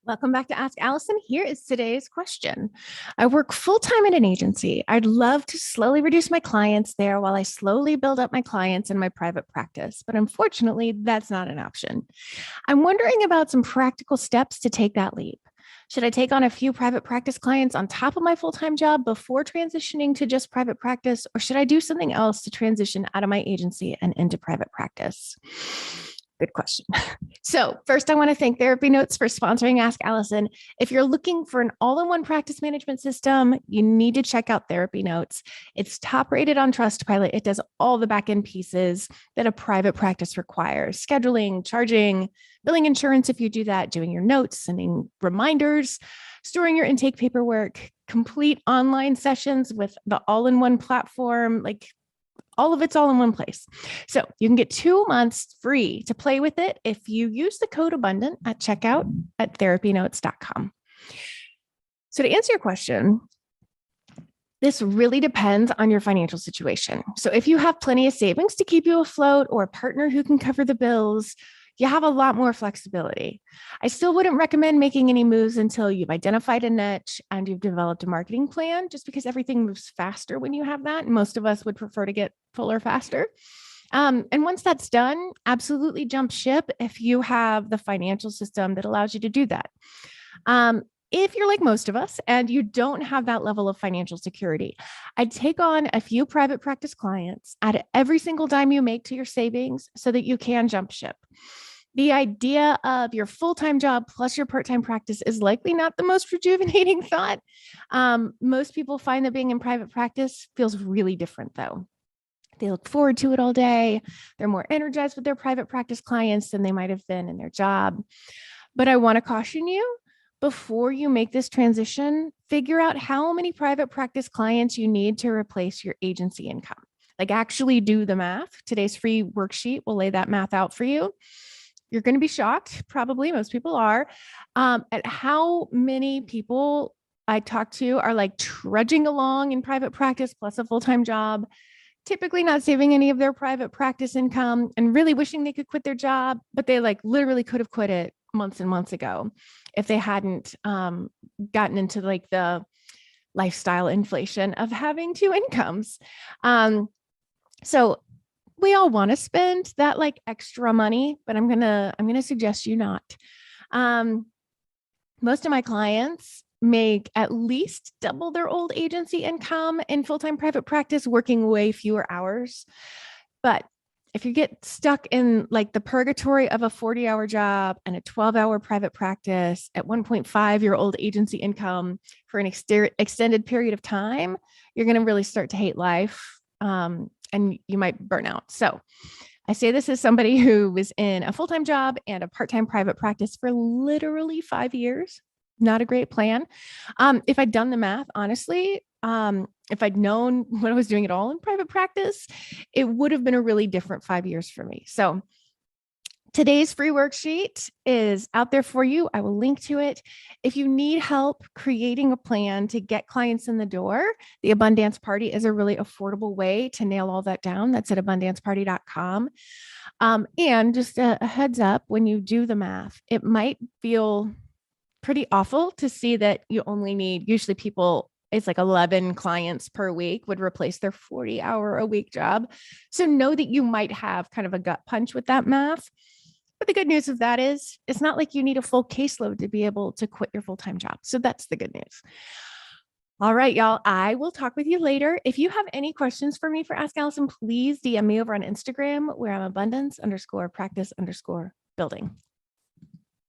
Welcome back to Ask Allison. Here is today's question. I work full time at an agency. I'd love to slowly reduce my clients there while I slowly build up my clients in my private practice, but unfortunately, that's not an option. I'm wondering about some practical steps to take that leap. Should I take on a few private practice clients on top of my full time job before transitioning to just private practice, or should I do something else to transition out of my agency and into private practice? Good question. So, first, I want to thank Therapy Notes for sponsoring Ask Allison. If you're looking for an all in one practice management system, you need to check out Therapy Notes. It's top rated on Trustpilot. It does all the back end pieces that a private practice requires: scheduling, charging, billing insurance if you do that, doing your notes, sending reminders, storing your intake paperwork, complete online sessions with the all in one platform. All of it's all in one place. So you can get 2 months free to play with it if you use the code abundant at checkout at therapynotes.com. So to answer your question, this really depends on your financial situation. So if you have plenty of savings to keep you afloat or a partner who can cover the bills, you have a lot more flexibility. I still wouldn't recommend making any moves until you've identified a niche and you've developed a marketing plan, just because everything moves faster when you have that. And most of us would prefer to get fuller faster. And once that's done, absolutely jump ship if you have the financial system that allows you to do that. If you're like most of us and you don't have that level of financial security, I'd take on a few private practice clients, add every single dime you make to your savings so that you can jump ship. The idea of your full-time job plus your part-time practice is likely not the most rejuvenating thought. Most people find that being in private practice feels really different, though. They look forward to it all day. They're more energized with their private practice clients than they might have been in their job. But I want to caution you, before you make this transition, figure out how many private practice clients you need to replace your agency income. Actually do the math. Today's free worksheet will lay that math out for you. You're going to be shocked, probably most people are, at how many people I talk to are trudging along in private practice plus a full-time job, typically not saving any of their private practice income and really wishing they could quit their job, but they literally could have quit it months and months ago if they hadn't gotten into the lifestyle inflation of having two incomes. So we all want to spend that extra money, but I'm gonna suggest you not. Most of my clients make at least double their old agency income in full-time private practice, working way fewer hours. But if you get stuck in the purgatory of a 40-hour job and a 12-hour private practice at 1.5 your old agency income for an extended period of time, you're going to really start to hate life. And you might burn out. So I say this as somebody who was in a full-time job and a part-time private practice for literally 5 years. Not a great plan. If I'd done the math, honestly, if I'd known what I was doing at all in private practice, it would have been a really different 5 years for me. So today's free worksheet is out there for you. I will link to it. If you need help creating a plan to get clients in the door, the Abundance Party is a really affordable way to nail all that down. That's at abundanceparty.com. And just a heads up, when you do the math, it might feel pretty awful to see that you only need, usually people, it's 11 clients per week would replace their 40-hour-a-week job. So know that you might have kind of a gut punch with that math. But the good news of that is it's not like you need a full caseload to be able to quit your full-time job. So that's the good news. All right, y'all, I will talk with you later. If you have any questions for me for Ask Allison, please DM me over on Instagram where I'm abundance_practice_building.